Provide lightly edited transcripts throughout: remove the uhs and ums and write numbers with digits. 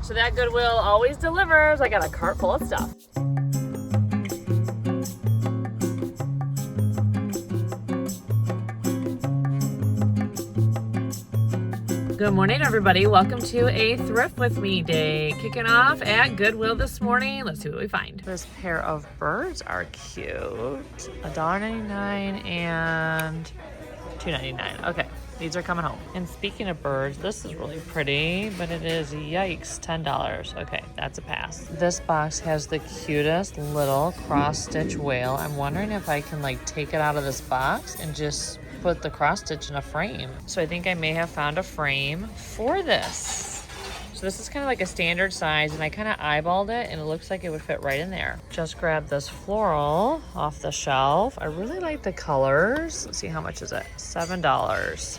So that Goodwill always delivers. I got a cart full of stuff. Good morning, everybody. Welcome to a Thrift with Me day. Kicking off at Goodwill this morning. Let's see what we find. This pair of birds are cute. $1.99 and $2.99. Okay, these are coming home. And speaking of birds, this is really pretty, but it is, yikes, $10. Okay, that's a pass. This box has the cutest little cross-stitch whale. I'm wondering if I can like take it out of this box and just put the cross stitch in a frame. So I think I may have found a frame for this. So this is kind of like a standard size, and I kind of eyeballed it and it looks like it would fit right in there. Just grabbed this floral off the shelf. I really like the colors. Let's see, how much is it? $7.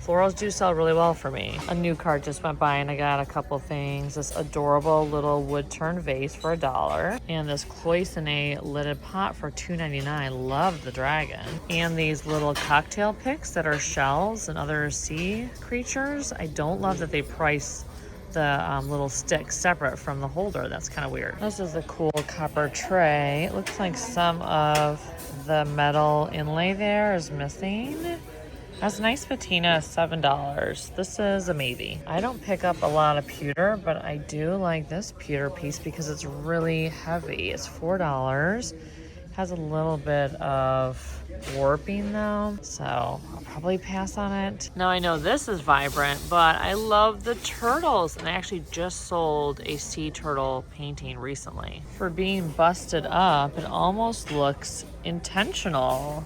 Florals do sell really well for me. A new cart just went by and I got a couple things. This adorable little wood turn vase for $1. And this cloisonne lidded pot for $2.99. Love the dragon. And these little cocktail picks that are shells and other sea creatures. I don't love that they price the little stick separate from the holder. That's kind of weird. This is a cool copper tray. It looks like some of the metal inlay there is missing. That's a nice patina, $7. This is a maybe. I don't pick up a lot of pewter, but I do like this pewter piece because it's really heavy. It's $4. Has a little bit of warping though, so I'll probably pass on it. Now I know this is vibrant, but I love the turtles, and I actually just sold a sea turtle painting recently. For being busted up, it almost looks intentional.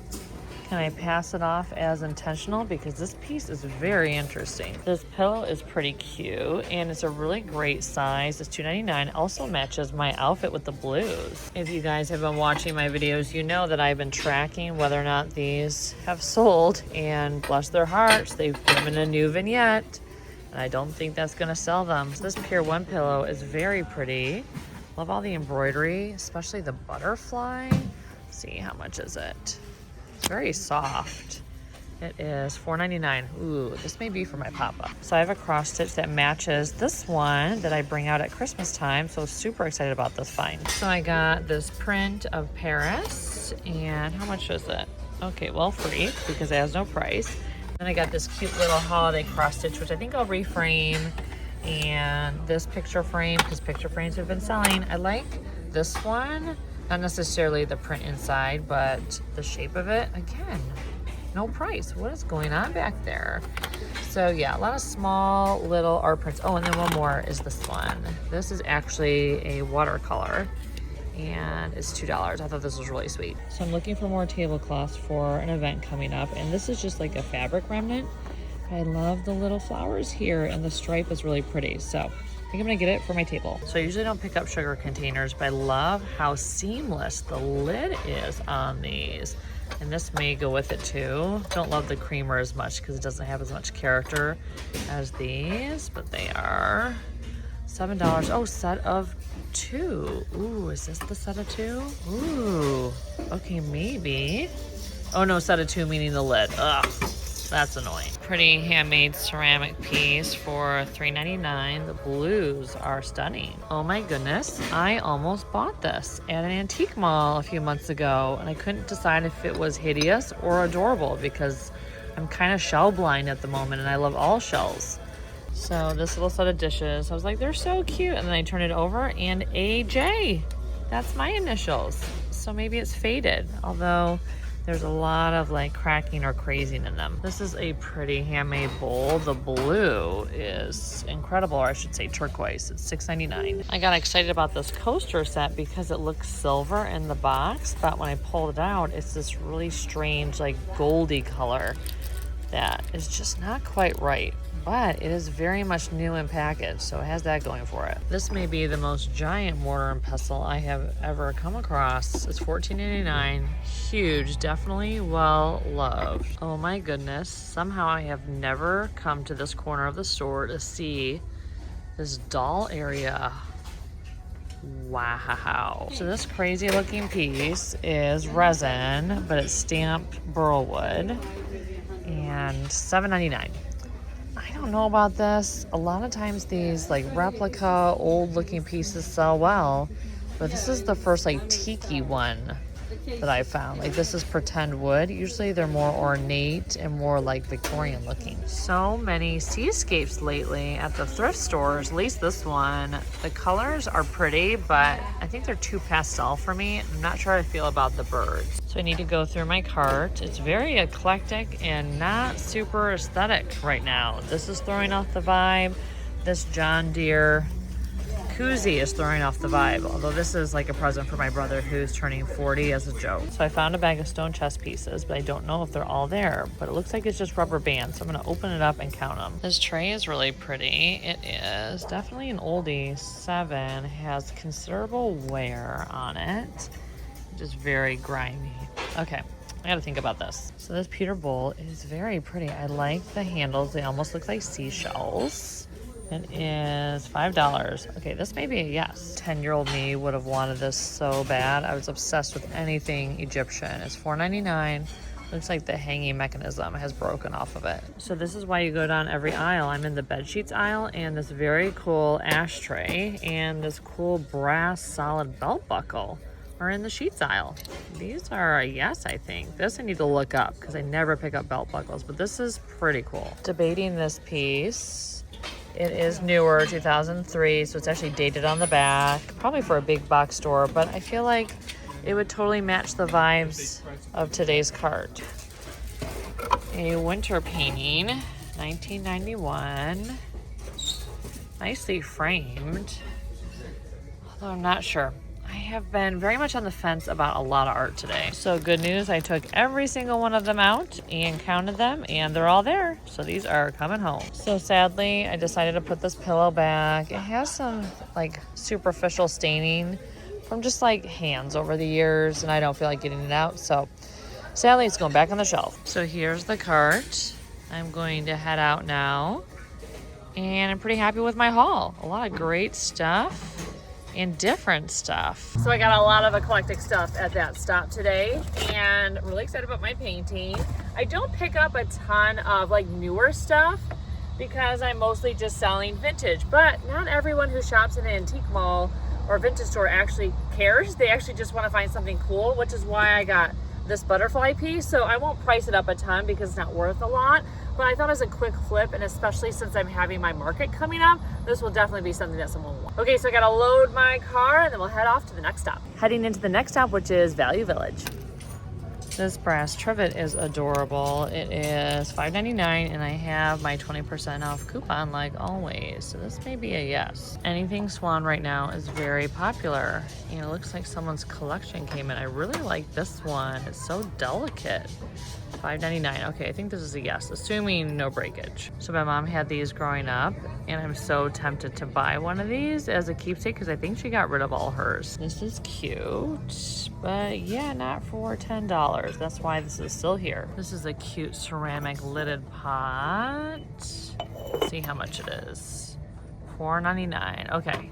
Can I pass it off as intentional? Because this piece is very interesting. This pillow is pretty cute, and it's a really great size. It's $2.99. Also matches my outfit with the blues. If you guys have been watching my videos, you know that I've been tracking whether or not these have sold, and bless their hearts, they've given a new vignette, and I don't think that's gonna sell them. So this Pier 1 pillow is very pretty. Love all the embroidery, especially the butterfly. Let's see, how much is it? It's very soft. It is $4.99. Ooh, this may be for my papa. So I have a cross stitch that matches this one that I bring out at Christmas time. So super excited about this find. So I got this print of Paris, and how much is it? Okay, well, free because it has no price. Then I got this cute little holiday cross stitch, which I think I'll reframe, and this picture frame, because picture frames have been selling. I like this one. Not necessarily the print inside, but the shape of it. Again, no price. What is going on back there? So yeah, a lot of small little art prints. Oh, and then one more is this one. This is actually a watercolor, and it's $2. I thought this was really sweet. So I'm looking for more tablecloths for an event coming up, and this is just like a fabric remnant. I love the little flowers here, and the stripe is really pretty. So I think I'm gonna get it for my table. So I usually don't pick up sugar containers, but I love how seamless the lid is on these. And this may go with it too. Don't love the creamer as much because it doesn't have as much character as these, but they are $7. Oh, set of 2. Ooh, is this the set of 2? Ooh, okay, maybe. Oh no, set of 2 meaning the lid. Ugh. That's annoying. Pretty handmade ceramic piece for $3.99. The blues are stunning. Oh my goodness, I almost bought this at an antique mall a few months ago, and I couldn't decide if it was hideous or adorable because I'm kind of shell blind at the moment, and I love all shells. So this little set of dishes, I was like, they're so cute, and then I turned it over, and AJ, that's my initials. So maybe it's faded, although there's a lot of like cracking or crazing in them. This is a pretty handmade bowl. The blue is incredible, or I should say turquoise. It's $6.99. I got excited about this coaster set because it looks silver in the box, but when I pulled it out, it's this really strange like goldy color that is just not quite right. But it is very much new in package, so it has that going for it. This may be the most giant mortar and pestle I have ever come across. It's $14.99, huge, definitely well loved. Oh my goodness, somehow I have never come to this corner of the store to see this doll area. Wow. So this crazy looking piece is resin, but it's stamped burl wood, and $7.99. I don't know about this. A lot of times these like replica, old looking pieces sell well, but this is the first like tiki one that I found. Like this is pretend wood. Usually they're more ornate and more like Victorian looking. So many seascapes lately at the thrift stores, at least this one. The colors are pretty, but I think they're too pastel for me. I'm not sure how I feel about the birds. So I need to go through my cart. It's very eclectic and not super aesthetic right now. This is throwing off the vibe. This John Deere koozie is throwing off the vibe, although this is like a present for my brother who's turning 40 as a joke. So I found a bag of stone chess pieces, but I don't know if they're all there, but it looks like it's just rubber bands, so I'm gonna open it up and count them. This tray is really pretty. It is definitely an oldie. 7, has considerable wear on it, just very grimy. Okay, I gotta think about this. So this pewter bowl is very pretty. I like the handles. They almost look like seashells. It is $5. Okay, this may be a yes. 10-year-old me would have wanted this so bad. I was obsessed with anything Egyptian. It's $4.99. Looks like the hanging mechanism has broken off of it. So this is why you go down every aisle. I'm in the bed sheets aisle, and this very cool ashtray and this cool brass solid belt buckle are in the sheets aisle. These are a yes, I think. This I need to look up because I never pick up belt buckles, but this is pretty cool. Debating this piece. It is newer, 2003, so it's actually dated on the back, probably for a big box store, but I feel like it would totally match the vibes of today's cart. A winter painting, 1991, nicely framed, although I'm not sure. I have been very much on the fence about a lot of art today. So good news, I took every single one of them out and counted them, and they're all there. So these are coming home. So sadly, I decided to put this pillow back. It has some like superficial staining from just like hands over the years, and I don't feel like getting it out. So sadly, it's going back on the shelf. So here's the cart. I'm going to head out now, and I'm pretty happy with my haul. A lot of great stuff and different stuff. So I got a lot of eclectic stuff at that stop today, and really excited about my painting. I don't pick up a ton of like newer stuff because I'm mostly just selling vintage, but not everyone who shops in an antique mall or vintage store actually cares. They actually just want to find something cool, which is why I got this butterfly piece. So I won't price it up a ton because it's not worth a lot, but I thought it was a quick flip, and especially since I'm having my market coming up, this will definitely be something that someone will want. Okay, so I gotta load my car and then we'll head off to the next stop. Heading into the next stop, which is Value Village. This brass trivet is adorable. It is $5.99, and I have my 20% off coupon like always. So this may be a yes. Anything Swan right now is very popular, and it looks like someone's collection came in. I really like this one. It's so delicate. $5.99. Okay, I think this is a yes, assuming no breakage. So my mom had these growing up, and I'm so tempted to buy one of these as a keepsake because I think she got rid of all hers. This is cute, but yeah, not for $10. That's why this is still here. This is a cute ceramic lidded pot. Let's see how much it is. $4.99. Okay.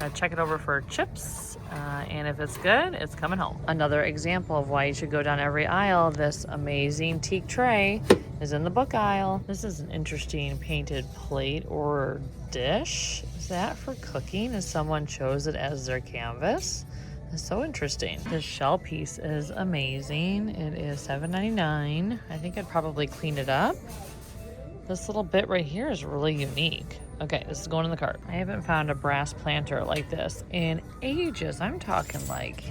Gotta check it over for chips, and if it's good, it's coming home. Another example of why you should go down every aisle. This amazing teak tray is in the book aisle. This is an interesting painted plate or dish. Is that for cooking, as someone chose it as their canvas? That's so interesting. This shell piece is amazing. It is $7.99. I think I'd probably clean it up. This little bit right here is really unique. Okay, this is going in the cart. I haven't found a brass planter like this in ages. I'm talking like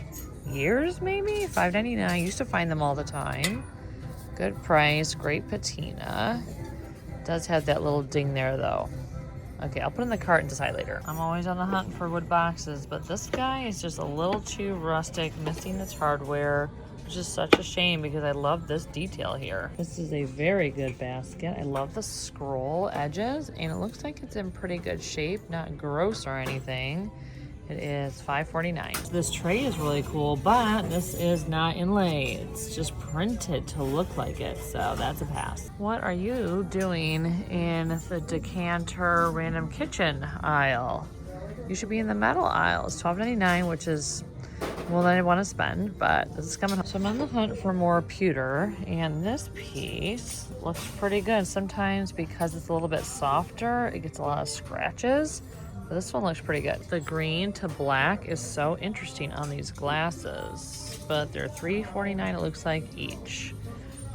years maybe. $5.99. I used to find them all the time. Good price, great patina. Does have that little ding there though. Okay, I'll put it in the cart and decide later. I'm always on the hunt for wood boxes, but this guy is just a little too rustic, missing its hardware. It's just such a shame because I love this detail here. This is a very good basket. I love the scroll edges, and it looks like it's in pretty good shape, not gross or anything. It is $5.49. This tray is really cool, but this is not inlay. It's just printed to look like it, so that's a pass. What are you doing in the decanter random kitchen aisle? You should be in the metal aisle. It's $12.99, which is more than I want to spend, but this is coming home. So I'm on the hunt for more pewter, and this piece looks pretty good. Sometimes because it's a little bit softer, it gets a lot of scratches. But this one looks pretty good. The green to black is so interesting on these glasses, but they're $3.49 it looks like each.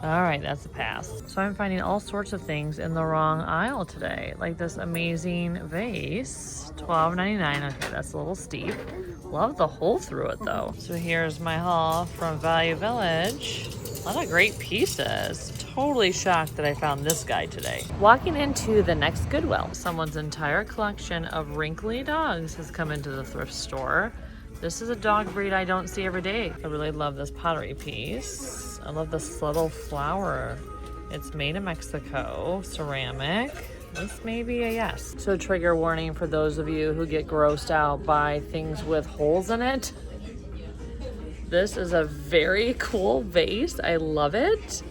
All right, that's a pass. So I'm finding all sorts of things in the wrong aisle today, like this amazing vase, $12.99. Okay, that's a little steep. Love the hole through it though. So here's my haul from Value Village. A lot of great pieces. Totally shocked that I found this guy today. Walking into the next Goodwill, someone's entire collection of wrinkly dogs has come into the thrift store. This is a dog breed I don't see every day. I really love this pottery piece. I love this little flower. It's made in Mexico, ceramic. This may be a yes. So trigger warning for those of you who get grossed out by things with holes in it. This is a very cool vase. I love it.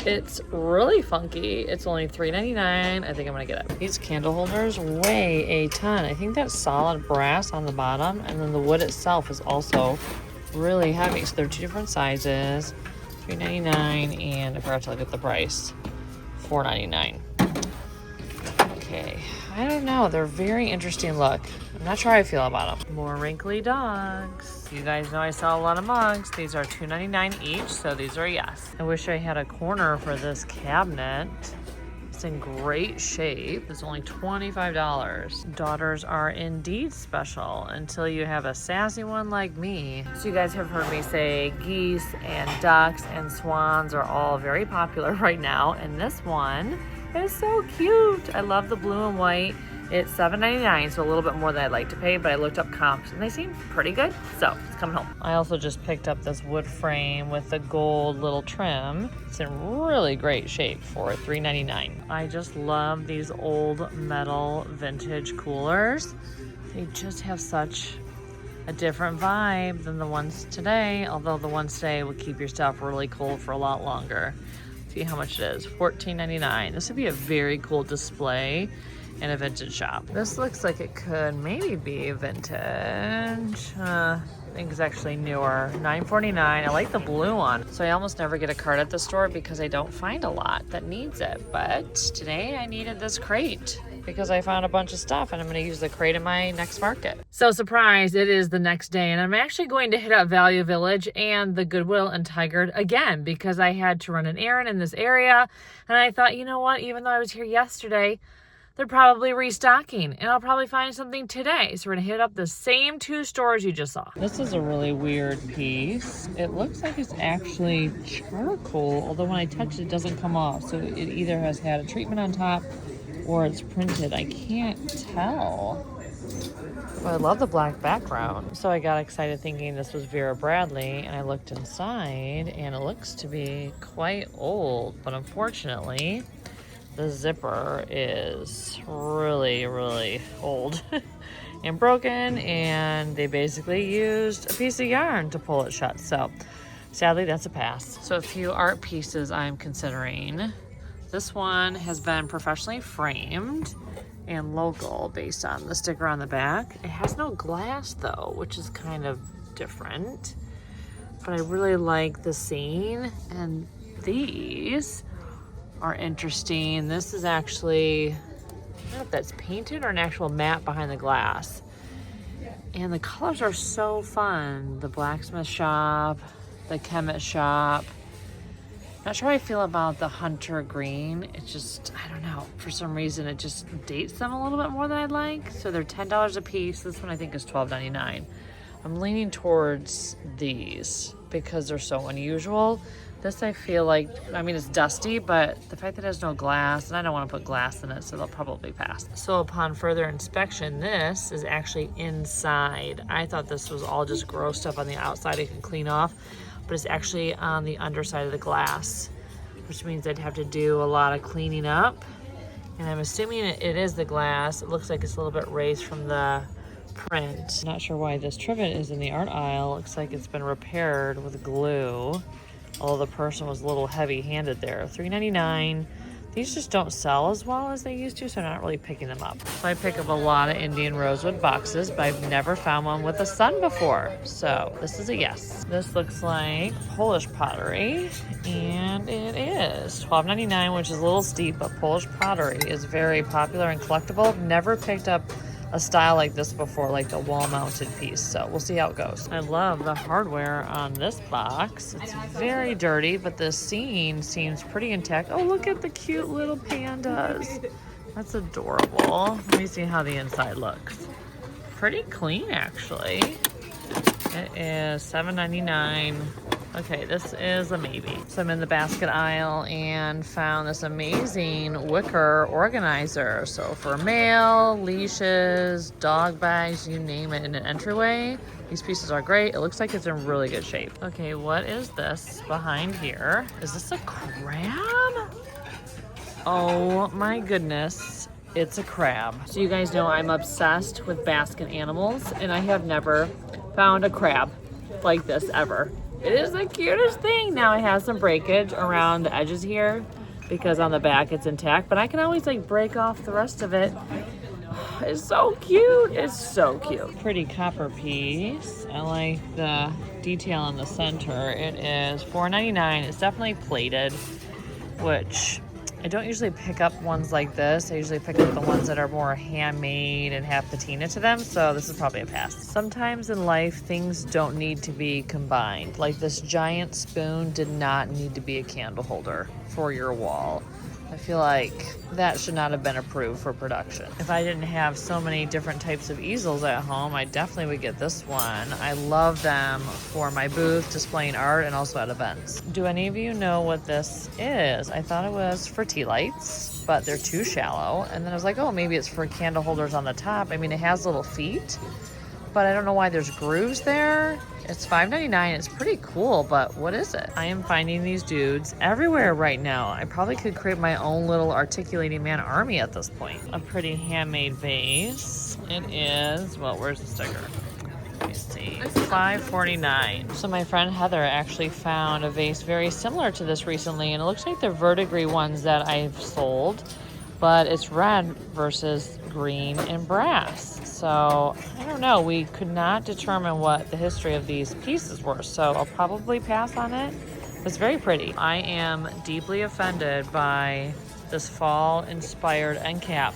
It's really funky. It's only $3.99. I think I'm gonna get it. These candle holders weigh a ton. I think that's solid brass on the bottom, and then the wood itself is also really heavy. So they're two different sizes, $3.99, and I forgot to look at the price, $4.99. Okay, I don't know. They're very interesting look. I'm not sure how I feel about them. More wrinkly dogs. You guys know I sell a lot of mugs. These are $2.99 each, so these are a yes. I wish I had a corner for this cabinet. It's in great shape. It's only $25. Daughters are indeed special until you have a sassy one like me. So you guys have heard me say geese and ducks and swans are all very popular right now, and this one is so cute. I love the blue and white. It's $7.99, so a little bit more than I'd like to pay, but I looked up comps and they seem pretty good, so it's coming home. I also just picked up this wood frame with the gold little trim. It's in really great shape for $3.99. I just love these old metal vintage coolers. They just have such a different vibe than the ones today, although the ones today would keep your stuff really cold for a lot longer. See how much it is, $14.99. This would be a very cool display in a vintage shop. This looks like it could maybe be vintage. I think it's actually newer, $9.49. I like the blue one. So I almost never get a card at the store because I don't find a lot that needs it. But today I needed this crate because I found a bunch of stuff and I'm gonna use the crate in my next market. So surprise, it is the next day and I'm actually going to hit up Value Village and the Goodwill and Tigard again because I had to run an errand in this area. And I thought, you know what, even though I was here yesterday, they're probably restocking and I'll probably find something today. So we're gonna hit up the same two stores you just saw. This is a really weird piece. It looks like it's actually charcoal, although when I touch it, it doesn't come off. So it either has had a treatment on top or it's printed. I can't tell. But I love the black background. So I got excited thinking this was Vera Bradley and I looked inside and it looks to be quite old, but unfortunately, the zipper is really, really old and broken, and they basically used a piece of yarn to pull it shut. So sadly, that's a pass. So a few art pieces I'm considering. This one has been professionally framed and local based on the sticker on the back. It has no glass though, which is kind of different, but I really like the scene, and these are interesting. This is actually, I don't know if that's painted or an actual mat behind the glass. And the colors are so fun. The blacksmith shop, the chemist shop. Not sure how I feel about the hunter green. It's just, I don't know. For some reason, it just dates them a little bit more than I'd like. So they're $10 a piece. This one I think is $12.99. I'm leaning towards these because they're so unusual. This I feel like, I mean, it's dusty, but the fact that it has no glass, and I don't want to put glass in it, so they'll probably pass. So upon further inspection, this is actually inside. I thought this was all just gross stuff on the outside I can clean off, but it's actually on the underside of the glass, which means I'd have to do a lot of cleaning up. And I'm assuming it is the glass. It looks like it's a little bit raised from the print. Not sure why this trivet is in the art aisle. Looks like it's been repaired with glue. Although the person was a little heavy-handed there. $3.99. These just don't sell as well as they used to, so I'm not really picking them up. So I pick up a lot of Indian rosewood boxes, but I've never found one with a sun before. So this is a yes. This looks like Polish pottery, and it is $12.99, which is a little steep, but Polish pottery is very popular and collectible. Never picked up a style like this before, like the wall-mounted piece, so we'll see how it goes. I love the hardware on this box. It's very dirty, but the scene seems pretty intact. Oh, look at the cute little pandas. That's adorable. Let me see how the inside looks. Pretty clean, actually. It is $7.99. Okay, this is a maybe. So I'm in the basket aisle and found this amazing wicker organizer. So for mail, leashes, dog bags, you name it, in an entryway. These pieces are great. It looks like it's in really good shape. Okay, what is this behind here? Is this a crab? Oh my goodness. It's a crab. So you guys know I'm obsessed with basket animals, and I have never found a crab like this ever. It is the cutest thing. Now it has some breakage around the edges here because on the back it's intact, but I can always like break off the rest of it. It's so cute. It's so cute. Pretty copper piece. I like the detail in the center. It is $4.99. It's definitely plated, which I don't usually pick up ones like this. I usually pick up the ones that are more handmade and have patina to them, so this is probably a pass. Sometimes in life, things don't need to be combined. Like this giant spoon did not need to be a candle holder for your wall. I feel like that should not have been approved for production. If I didn't have so many different types of easels at home, I definitely would get this one. I love them for my booth, displaying art, and also at events. Do any of you know what this is? I thought it was for tea lights, but they're too shallow. And then I was like, oh, maybe it's for candle holders on the top. I mean, it has little feet, but I don't know why there's grooves there. It's $5.99. It's pretty cool, but what is it? I am finding these dudes everywhere right now. I probably could create my own little articulating man army at this point. A pretty handmade vase. It is, well, where's the sticker? Let me see, $5.49. So my friend Heather actually found a vase very similar to this recently, and it looks like the verdigris ones that I've sold, but it's red versus green and brass. So I don't know, we could not determine what the history of these pieces were, so I'll probably pass on it. It's very pretty. I am deeply offended by this fall inspired end cap.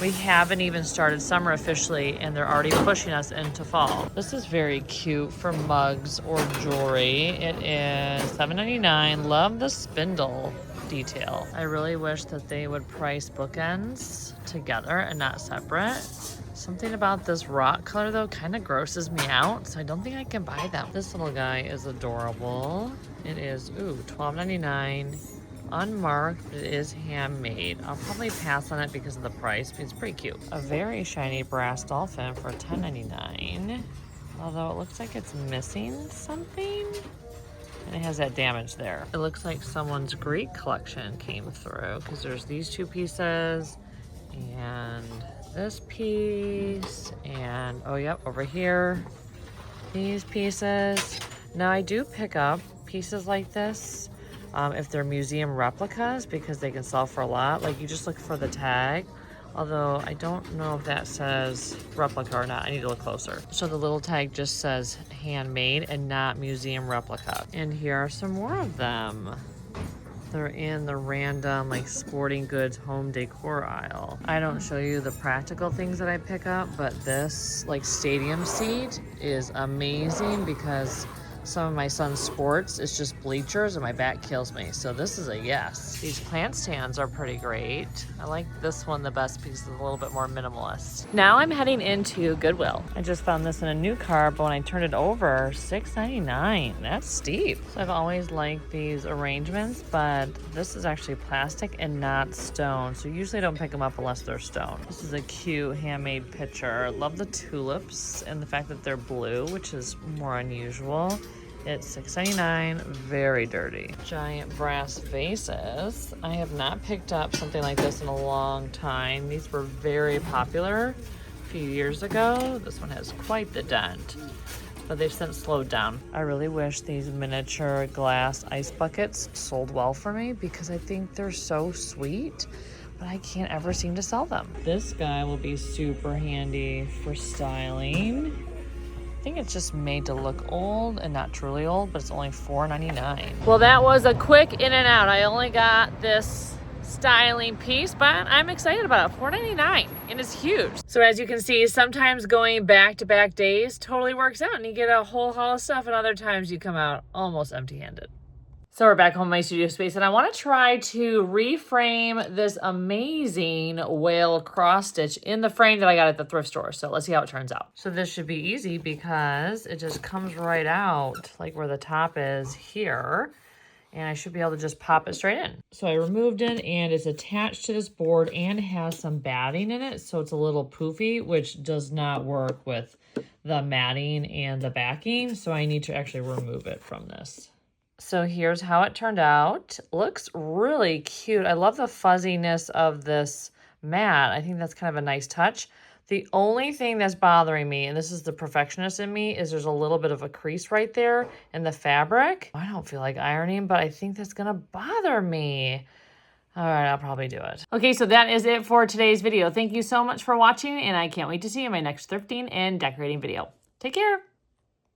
We haven't even started summer officially, and they're already pushing us into fall. This is very cute for mugs or jewelry. It is $7.99. Love the spindle detail. I really wish that they would price bookends together and not separate. Something about this rock color though kind of grosses me out, so I don't think I can buy them. This little guy is adorable. It is, ooh, $12.99. Unmarked, it is handmade. I'll probably pass on it because of the price, but it's pretty cute. A very shiny brass dolphin for $10.99. Although it looks like it's missing something. And it has that damage there. It looks like someone's Greek collection came through because there's these two pieces and this piece and, oh yep, over here, these pieces. Now I do pick up pieces like this if they're museum replicas because they can sell for a lot. Like you just look for the tag. Although I don't know if that says replica or not. I need to look closer. So the little tag just says handmade and not museum replica. And here are some more of them. They're in the random like sporting goods home decor aisle. I don't show you the practical things that I pick up, but this like stadium seat is amazing because some of my son's sports, it's just bleachers and my back kills me. So this is a yes. These plant stands are pretty great. I like this one the best because it's a little bit more minimalist. Now I'm heading into Goodwill. I just found this in a new car, but when I turned it over, $6.99. That's steep. So I've always liked these arrangements, but this is actually plastic and not stone. So usually I don't pick them up unless they're stone. This is a cute handmade picture. Love the tulips and the fact that they're blue, which is more unusual. It's $6.99, very dirty. Giant brass vases. I have not picked up something like this in a long time. These were very popular a few years ago. This one has quite the dent. but they've since slowed down. I really wish these miniature glass ice buckets sold well for me because I think they're so sweet, but I can't ever seem to sell them. This guy will be super handy for styling. I think it's just made to look old and not truly old, but it's only $4.99. Well, that was a quick in and out. I only got this styling piece, but I'm excited about it. $4.99, and it's huge. So as you can see, sometimes going back-to-back days totally works out, and you get a whole haul of stuff, and other times you come out almost empty-handed. So we're back home in my studio space, and I want to try to reframe this amazing whale cross stitch in the frame that I got at the thrift store. So let's see how it turns out. So this should be easy because it just comes right out like where the top is here, and I should be able to just pop it straight in. So I removed it, and it's attached to this board and has some batting in it, so it's a little poofy, which does not work with the matting and the backing, so I need to actually remove it from this. So here's how it turned out. Looks really cute. I love the fuzziness of this mat. I think that's kind of a nice touch. The only thing that's bothering me, and this is the perfectionist in me, is there's a little bit of a crease right there in the fabric. I don't feel like ironing, but I think that's gonna bother me. All right, I'll probably do it. Okay, so that is it for today's video. Thank you so much for watching, and I can't wait to see you in my next thrifting and decorating video. Take care.